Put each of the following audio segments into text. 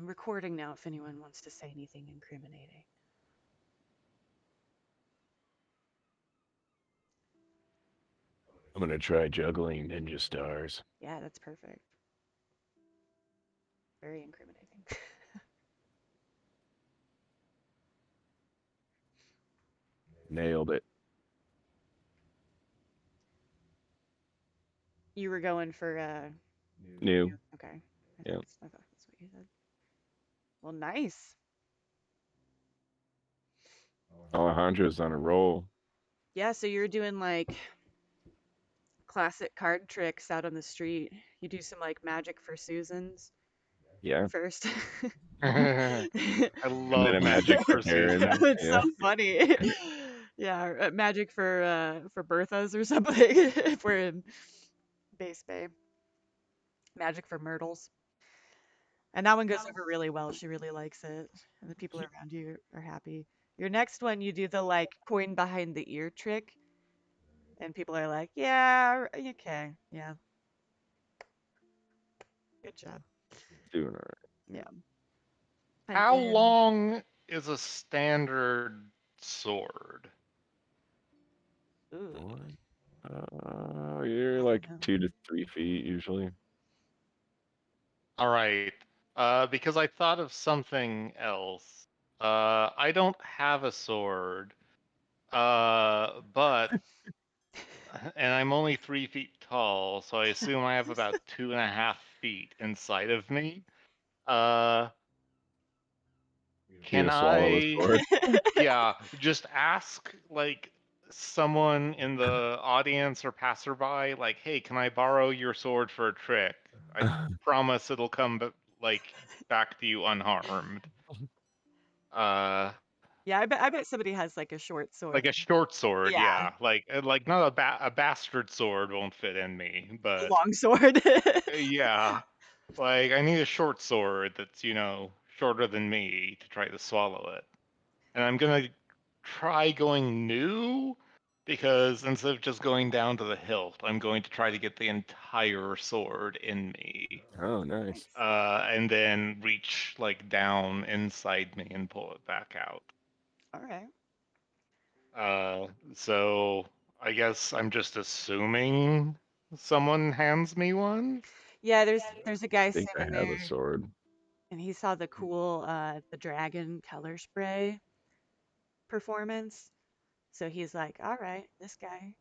I'm recording now if anyone wants to say anything incriminating. I'm gonna try juggling ninja stars. Yeah, that's perfect. Very incriminating. Nailed it. You were going for New. new. Okay. Yeah. I thought that's what you said. Well, nice. Alejandro's on a roll. Yeah, so you're doing like classic card tricks out on the street. You do some like magic for Susans Yeah. first. I And then love a Magic magic for for Karen. Susan. It's so Yeah. funny. Yeah, magic for Berthas or something if we're in Base Bay. Magic for Myrtles. And that one goes over really well. She really likes it. And the people around you are happy. Your next one, you do the like coin behind the ear trick. And people are like, yeah, okay. Yeah, good job. Doing all right. Yeah. And How then, long is a standard sword? ooh, What? You're I don't like know. 2 to 3 feet usually. All right. Because I thought of something else. I don't have a sword. But and I'm only 3 feet tall, so I assume I have about 2.5 feet inside of me. Uh, You can gonna swallow the I? sword? Yeah, just ask like someone in the audience or passerby, like, "Hey, can I borrow your sword for a trick? I promise it'll come like back to you unharmed." Uh, Yeah, I bet somebody has like a short like sword. a short sword, Yeah, yeah. Like not a bastard sword won't fit in me, a but long sword. yeah. Like I need a short sword that's, shorter than me to try to swallow it. And I'm gonna try going new because instead of just going down to the hilt, I'm going to try to get the entire sword in me. Oh, nice. Nice. And then reach like down inside me and pull it back out. All right. Uh, so I guess I'm just assuming someone hands me one. Yeah, there's a I guy think I sitting have a there sword. and he saw the cool the dragon color spray performance. So he's like, "All right, this guy,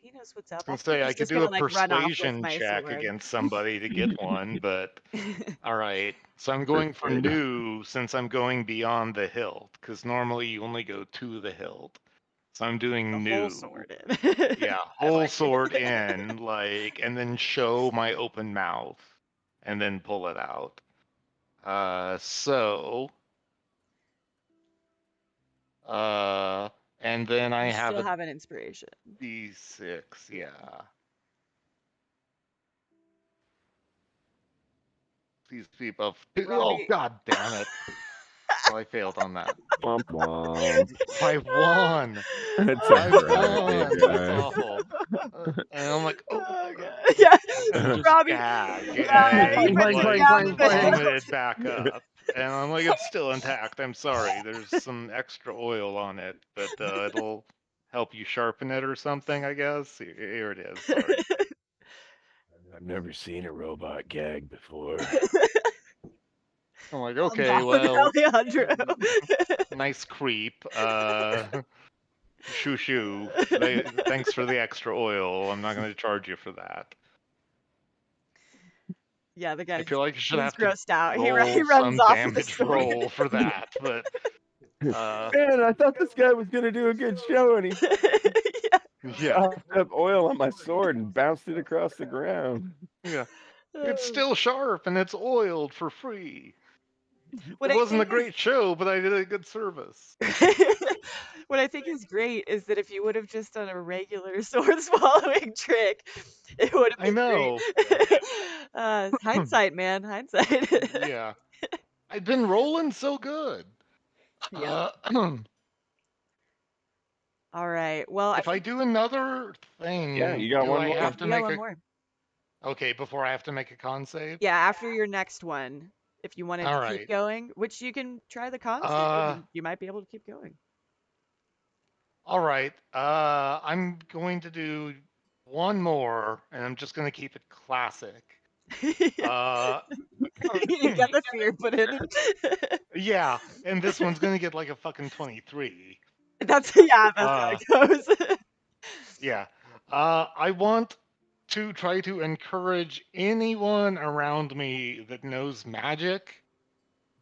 he knows what's I was up. I gonna think say I he's could just do a gonna like run off with persuasion my check sword." against somebody to get one, but all right. So I'm going for Persuade. new since I'm going beyond the hilt, because normally you only go to the hilt. So I'm The doing whole new. sword in. Yeah, I whole like sword it. in, like, and then show my open mouth, and then pull it out. So, uh, and then I You have still a have an inspiration. D6. Yeah, please be above. Oh Robbie, God damn it! Oh, I failed on that. Womp womp. I won. It's I alright, big won. That's guy. awful. And I'm like, oh, oh god, yeah, and just Robbie, gag he and puts Bang, it bang, like down bang, with the bang. hilt. vomit it back up. And I'm like, it's still intact. I'm sorry. There's some extra oil on it, but it'll help you sharpen it or something, I guess. Here it is. Sorry. I've never seen a robot gag before. I'm like, Calm okay, down, well, Alejandro. nice creep. Shoo shoo. Thanks for the extra oil. I'm not going to charge you for that. Yeah, the I guy's feel like I should he's have to grossed out. He roll runs some off with the damage sword. roll for that, but uh, Man, I thought this guy was gonna do a good show, and he Yeah. yeah, sopped up oil on my sword and bounced it across the ground. yeah. It's Oh. still sharp and it's oiled for free. What It I wasn't a think is great show, but I did a good service. what I think is great is that if you would have just done a regular sword swallowing trick, it would have I been know. great. Hindsight, man, hindsight. Yeah. I'd been rolling so good. Yep. Uh, All right. Well, I if I think do another Yeah, thing, you got do one I more. have to you got make one a more. okay before I have to make a con save? Yeah, after your next one. if you wanted All to keep right. going, which you can try the constant. Uh, You might be able to keep going. all right. I'm going to do one more, and I'm just gonna keep it classic. Uh, You got the fear put in. yeah, and this one's gonna get like a fucking 23. That's yeah, that's how Uh, it goes. yeah. I want to try to encourage anyone around me that knows magic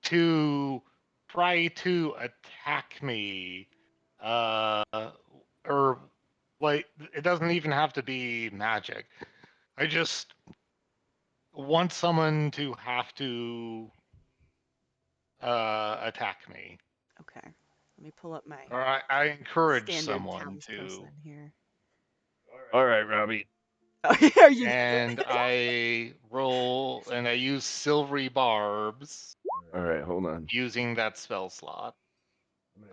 to try to attack me. Uh, or like it doesn't even have to be magic. I just want someone to have to attack me, Okay, let me pull up my or I encourage standard someone townsperson to, here. All right, Robbie. Oh, are you? and I roll and I use silvery barbs All right, hold on. using that spell slot.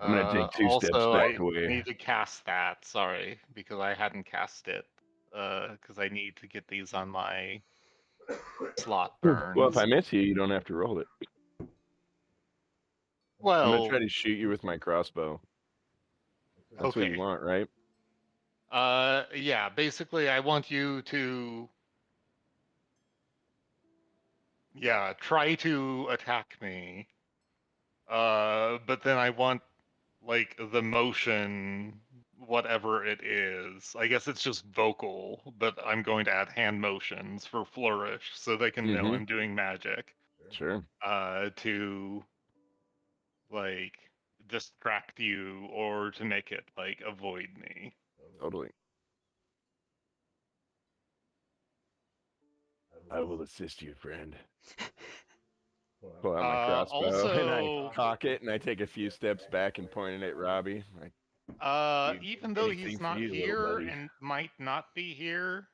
I'm gonna take 2 steps Also, back I away. need to cast that. Sorry, because I hadn't cast it. Because I need to get these on my slot Well, if I burns. miss you, you don't have to roll it. I'm gonna Well, try to shoot you with my crossbow. That's what you okay. want, right? Yeah. Basically, I want you to, yeah, try to attack me. But then I want like the motion, whatever it is. I guess it's just vocal, but I'm going to add hand motions for flourish so they can know Mm-hmm. I'm doing magic. Sure. To like distract you or to make it like avoid me. Totally. I will assist you, friend. Pull out my crossbow and I Also, cock it and I take a few steps back and point it at Robbie. Like, even though anything he's for not you, little here buddy. and might not be here,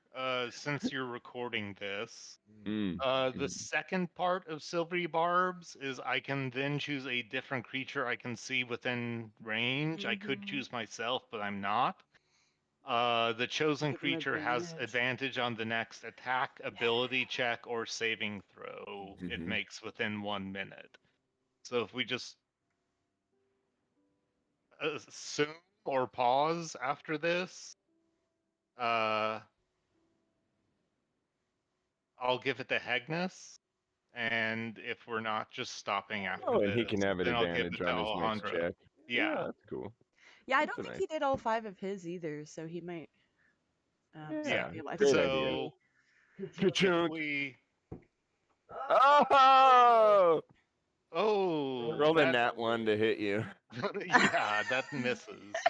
since you're recording this, Mm. the second part of Silvery Barbs is I can then choose a different creature I can see within range. I could Mhm. choose myself, but I'm not. The chosen Give him creature has advantage. advantage on the next attack, ability check, or saving throw it Mm-hmm. makes within 1 minute. So if we just assume or pause after this, uh, I'll give it to Hegnus. And if we're not just stopping after Oh, and he this, can have an then I'll give advantage it to on his next Alejandro. check. Yeah, Yeah, that's cool. Yeah, I That's don't a think nice. he did all 5 of his either, so he might still yeah. Yeah, be alive. He great might idea. be. So if Ka-chunk. we, Oh! oh, Rolled a that, nat one to hit you. yeah, that misses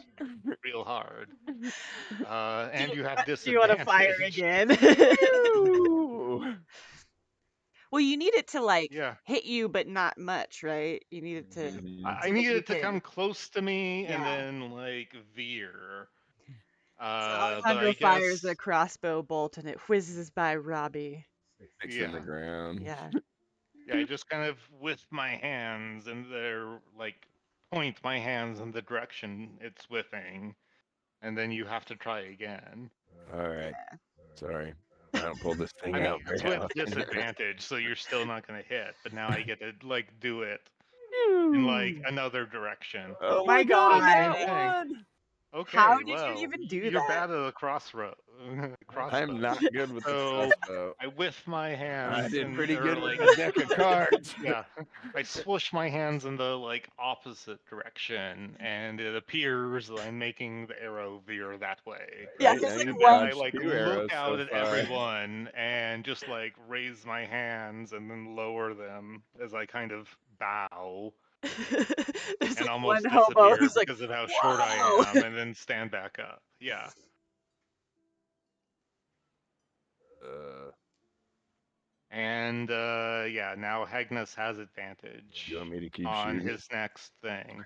real hard. And you have Do you want to fire disadvantage. again? Woo! Well, you need it to like Yeah, hit you, but not much, right? You need it Mhm. I so that needed you it to come can. close to me and Yeah. then like veer. So But Alejandro I fires a guess, crossbow bolt and it whizzes by Robbie. Sticks in the yeah. ground. Yeah. Yeah, I just kind of with my hands and they're like point my hands in the direction it's whipping, and then you have to try again. All right. Sorry. I don't pull this I thing mean, out very it's with often. disadvantage, so you're still not gonna hit, but now I get to like do it in like Phew. another direction. Oh Oh my my god, a Same nat god. thing. one! How Okay, did you well, even do you're that? bad at a crossroad I'm crossbow. not good with the So crossbow. I whiff my I hands did and pretty or good with like the deck of cards. yeah, I swoosh my hands in the like opposite direction, and it appears that I'm making the arrow veer that way. Yeah, Right because now like And you've then one I dodged like 2 look arrows out so at far. everyone and just like raise my hands and then lower them as I kind of bow there's and like one almost hobo disappear who's like, because of how short I whoa. am, and then stand back up. Yeah. Uh, And yeah, now Hegnus has you want advantage me to keep on shooting? his next thing.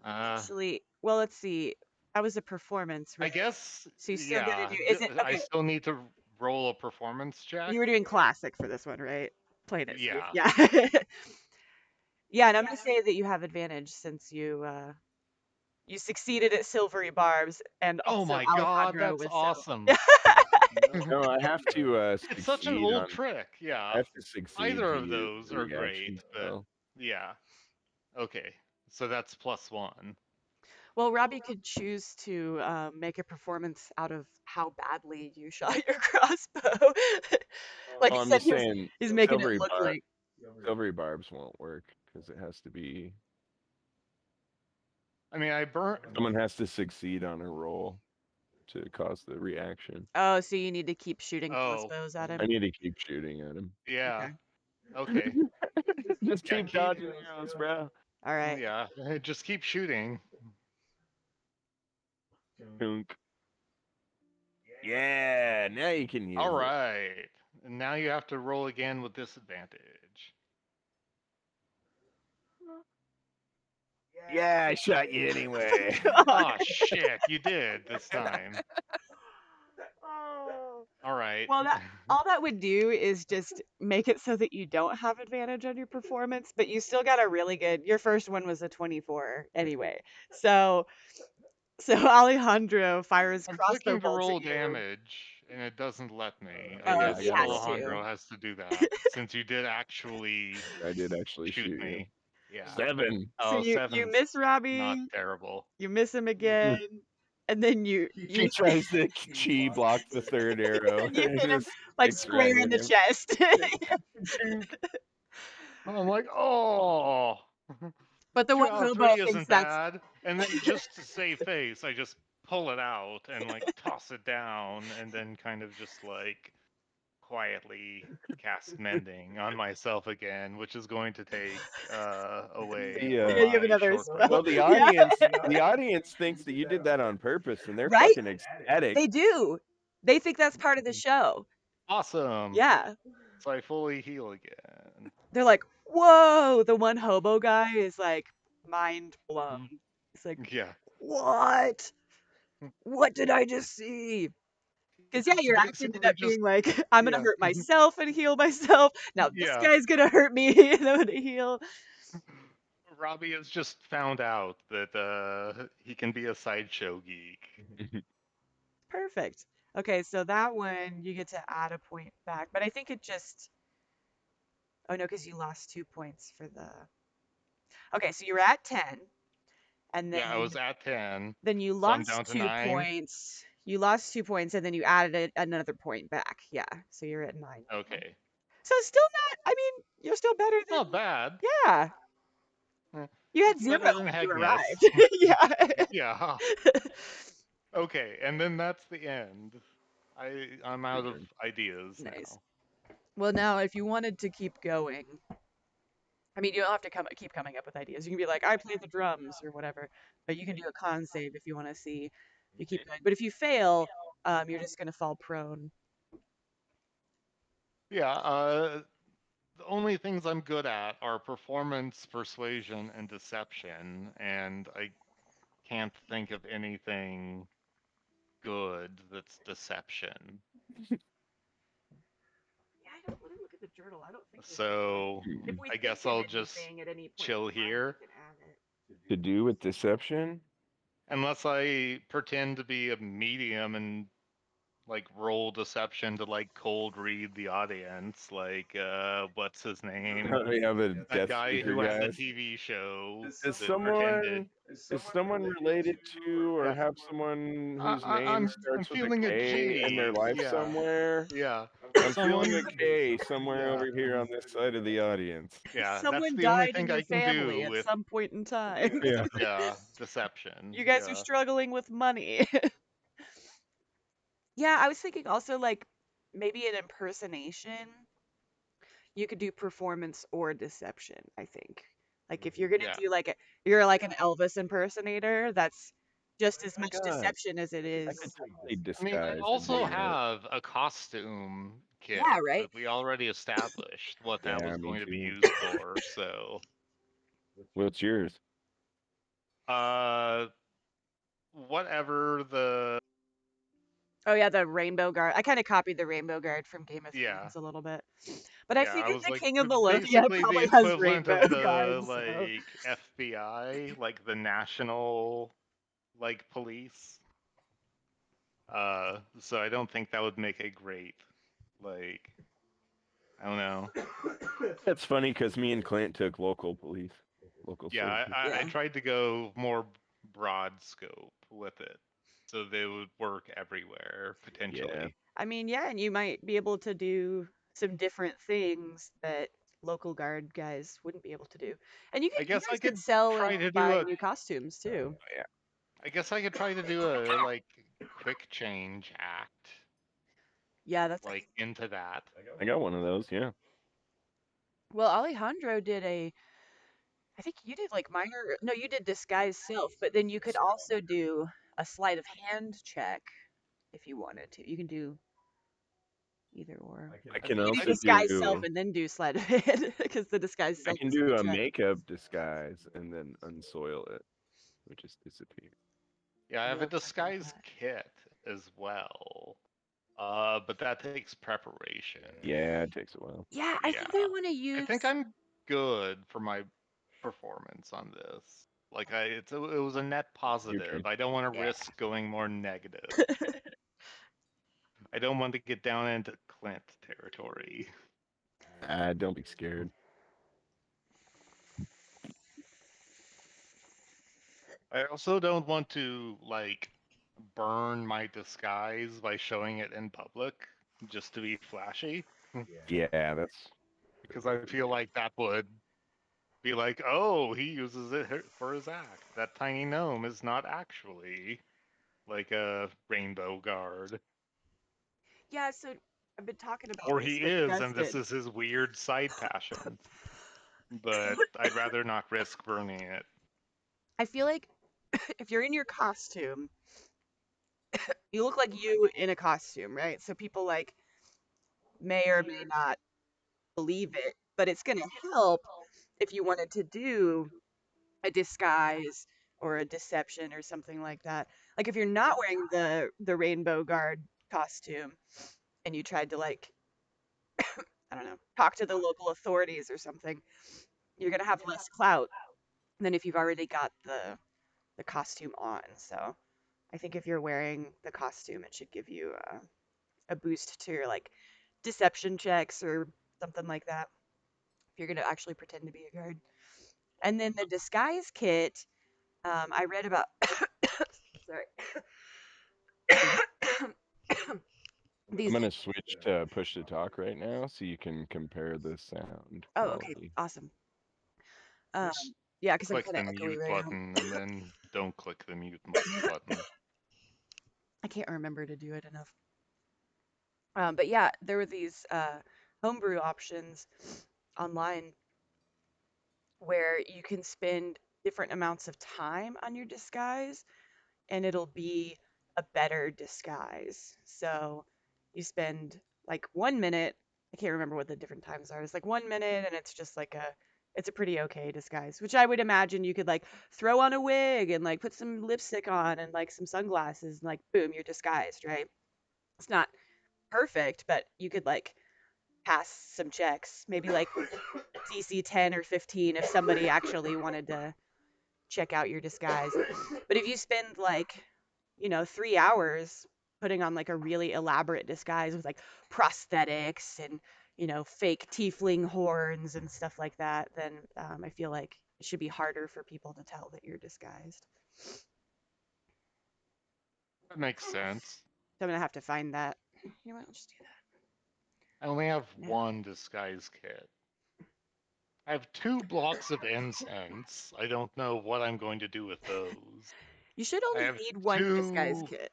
Uh, Actually, well, let's see. That was a performance, I right? guess, So you still get to yeah, do, is it, I okay, still need to roll a performance check. you were doing classic for this one, right? Plain it safe. Yeah. Yeah. Yeah, and I'm gonna say that you have advantage since you succeeded at silvery barbs and Oh also my god, Alejandro that's was so awesome. No, I have to It's such an succeed old on. trick. I Yeah. have to succeed Either to of use those the are great, reaction but spell. yeah. Okay. So that's +1. Well, Robbie could choose to make a performance out of how badly you shot your crossbow. Like Oh, I I'm said, just saying, he's making it silvery look bar, like. silvery barbs won't work because it has to be. I mean, I burnt. Someone has to succeed on a roll to cause the reaction. Oh, so you need to keep shooting Oh, crossbows at I him. need to keep shooting at him. yeah. Okay. Okay. Just Yeah. keep dodging arrows, bro. All right. Yeah. Just keep shooting. Dunk. Yeah, now you can use All it. right. And now you have to roll again with disadvantage. Yeah, I shot you anyway. God. Oh shit! You did this time. Oh. All right. Well, that all that would do is just make it so that you don't have advantage on your performance, but you still got a really good. Your first one was a 24 anyway. So Alejandro fires I'm crossbow clicking to bolts at roll you. damage, and it doesn't let me. I Yeah, Oh, I guess he got a has lot. Alejandro to. has to do that since you did actually I did actually shoot shoot you. me. Yeah. 7. So Oh, you seven's miss not Robbie, terrible. you miss him again, and then She tries to chi block the third arrow. you It hit him just like sticks right square in in the him. chest. And I'm like, oh, But the two one out of hobo three thinks isn't that's bad. And then just to save face, I just pull it out and like toss it down, and then kind of just like quietly cast mending on myself again, which is going to take away from yeah, you have The my another short spell. well, rest. the Yeah, audience thinks that you did that on purpose, and they're right? fucking ecstatic. They do. They think that's part of the show. Awesome. Yeah. So I fully heal again. They're like, "Whoa!" The one hobo guy is like mind blown. He's like, Yeah. "What? What did I just see?" Because yeah, It's your act ended basically up just being like, "I'm gonna yeah. hurt myself and heal myself. Now this Yeah. guy's gonna hurt me and I'm gonna heal." Robbie has just found out that he can be a sideshow geek. Perfect. Okay, so that one you get to add a point back, but I think it just. Oh no, because you lost 2 points for the. Okay, so you were at 10, and Yeah, I was at 10, then you so I'm lost down to two 9. points. You lost 2 points, and then you added another point back. Yeah, so you're at 9. Okay. So still not. I mean, you're still better than. Not bad. Yeah, Eh, you had It's 0 better than when you Hegness. arrived. Yeah. Yeah. Okay, and then that's the end. I'm out of ideas Nice. now. Well, now if you wanted to keep going, I mean, you don't have to keep coming up with ideas. You can be like, I play the drums or whatever, but you can do a con save if you want to see if you keep going. But if you fail, you're just gonna fall prone. Yeah, the only things I'm good at are performance, persuasion, and deception, and I can't think of anything good that's deception. Yeah, I don't. Let me look at the journal. I don't think there's So anything. If we I think guess of I'll just anything at any point chill in time, we here. can add it. To do with deception? Unless I pretend to be a medium and like roll deception to like cold read the audience, like what's his name? We have a That Death guy Speaker who had the guy. TV show Is that pretended. someone related to, or Yeah, have someone I, whose I, name I'm I'm starts with a feeling a K in their G. life Yeah, somewhere? yeah. I'm feeling a Someone. K somewhere Yeah, over here on this side of the audience. yeah. That's Someone the only died in thing your I can do family at with some point in time. Yeah. yeah deception. You guys are Yeah, struggling with money. Yeah, I was thinking also like maybe an impersonation. You could do performance or deception, I think. Like if you're gonna yeah. do like you're like an Elvis impersonator, that's just as My much God, deception as it I could is. totally I mean, I disguise and also do that. have a costume kit Yeah, right? that we already established what that Yeah, was me going to be too. used for. So, What's yours? uh, whatever the Oh yeah, the rainbow guard. I kind of copied the rainbow guard from Game of yeah Thrones a little bit. But I yeah I figured was the like King of Melodia basically the probably has equivalent rainbow of the guards, so like FBI, like the national like police. So I don't think that would make a great, like, I don't know. That's funny because me and Clint took local police, local Yeah, services. I Yeah. tried to go more broad scope with it, so they would work everywhere Yeah, potentially. I mean, yeah, and you might be able to do some different things that local guard guys wouldn't be able to do. And I you guess I guys could could sell and try to do buy a. new costumes too. yeah. I guess I could try to do a like quick change act, Yeah, that's like into that. I got one of those. Yeah. well, Alejandro did a I think you did like minor no, you did disguise self, but then you could also do a sleight of hand check if you wanted to. You can do either or. I I can You I could also do disguise self do. and then do sleight of hand because the disguise I self can is the do a check. makeup disguise and then unsoil it, or just disappear. Yeah, I have a Love something like disguise that. kit as well. But that takes preparation. Yeah, it takes a while. Yeah, I Yeah. think I want to I think use I'm good for my performance on this. Like it was a net Your positive. turn. I don't want to yeah. risk going more negative. I don't want to get down into Clint territory. Don't be scared. I also don't want to like burn my disguise by showing it in public just to be flashy. Yeah, that's Because I feel like that would be like, oh, he uses it for his act. That tiny gnome is not actually like a rainbow guard. Yeah, so I've been talking about Or this he with is, and this Dustin. is his weird side passion. But I'd rather not risk burning it. I feel like if you're in your costume, you look like you in a costume, right? So people like may or may not believe it, but it's going to help if you wanted to do a disguise or a deception or something like that. Like if you're not wearing the rainbow guard costume and you tried to like I don't know, talk to the local authorities or something, you're going to have less clout than if you've already got the costume on. So, I think if you're wearing the costume, it should give you a boost to your like deception checks or something like that. If you're gonna actually pretend to be a guard, and then the disguise kit, I read about. Sorry, I'm these. gonna switch to push to talk right now so you can compare the sound Oh, okay, quality. awesome. Um, Just yeah, because I'm click kind of the echoey mute right now. button and then don't click the mute button. I can't remember to do it enough. But yeah, there were these homebrew options online where you can spend different amounts of time on your disguise and it'll be a better disguise. So you spend like 1 minute, I can't remember what the different times are. It's like 1 minute and it's just like it's a pretty okay disguise, which I would imagine you could like throw on a wig and like put some lipstick on and like some sunglasses and like boom, you're disguised, right? It's not perfect, but you could like pass some checks, maybe like DC 10 or 15 if somebody actually wanted to check out your disguise. But if you spend like, 3 hours putting on like a really elaborate disguise with like prosthetics and, fake tiefling horns and stuff like that, then I feel like it should be harder for people to tell that you're disguised. That makes sense. So I'm going to have to find that. You know what? I'll just do I only have that now. one disguise kit. I have 2 blocks of incense. I don't know what I'm going to do with those. You should I only have need one disguise two. kit.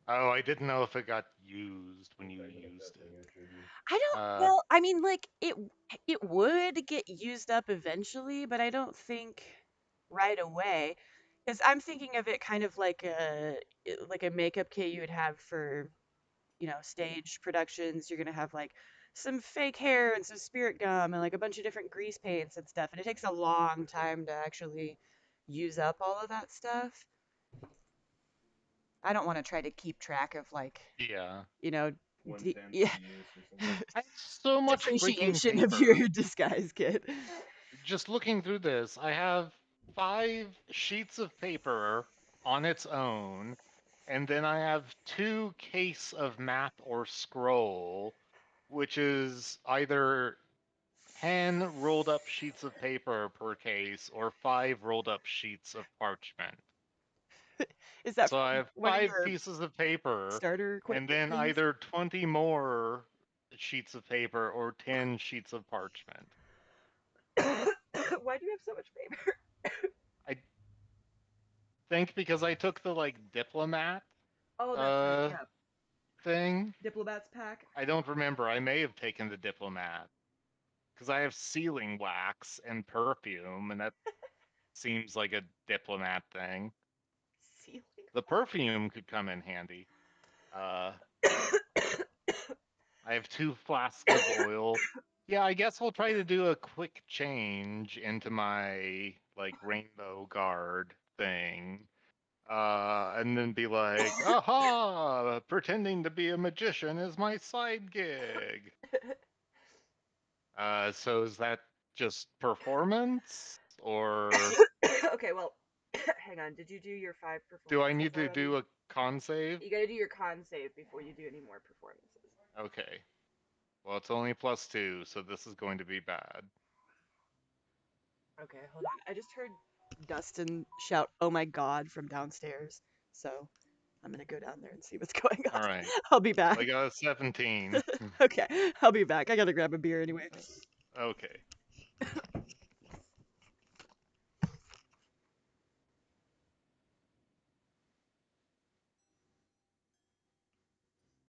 Oh, I didn't know if it got used when you used it. I don't Uh, well, I mean like it would get used up eventually, but I don't think right away because I'm thinking of it kind of like a makeup kit you would have for, stage productions. You're going to have like some fake hair and some spirit gum and like a bunch of different grease paints and stuff, and it takes a long time to actually use up all of that stuff. I don't want to try to keep track of like, yeah. you know, yeah. I have so much freaking Depreciation of paper. your disguise kit. Just looking through this, I have 5 sheets of paper on its own and then I have 2 case of map or scroll, which is either 10 rolled up sheets of paper per case or 5 rolled up sheets of parchment. Is that So I from have one of 5 your pieces of paper starter and equipment then things? either 20 more sheets of paper or 10 sheets of parchment. Why do you have so much paper? I think because I took the like diplomat Oh, that's right. uh Yeah, thing. diplomats pack. I don't remember. I may have taken the diplomat because I have sealing wax and perfume, and that seems like a diplomat thing. Ceiling. The perfume could come in handy. Uh, I have 2 flasks of oil. Yeah, I guess I'll try to do a quick change into my like rainbow guard thing. And then be like, aha, pretending to be a magician is my side gig. So is that just performance, or Okay, well, hang on. Did you do your 5 do I performances need to already? do a con save? You gotta do your con save before you do any more performances. Okay. Well, it's only +2, so this is going to be bad. Okay, hold on. I just heard Dustin shout, "Oh my God," from downstairs. So I'm gonna go down there and see what's going All on. right. I'll be back. I got a 17. Okay, I'll be back. I gotta grab a beer anyway. Okay.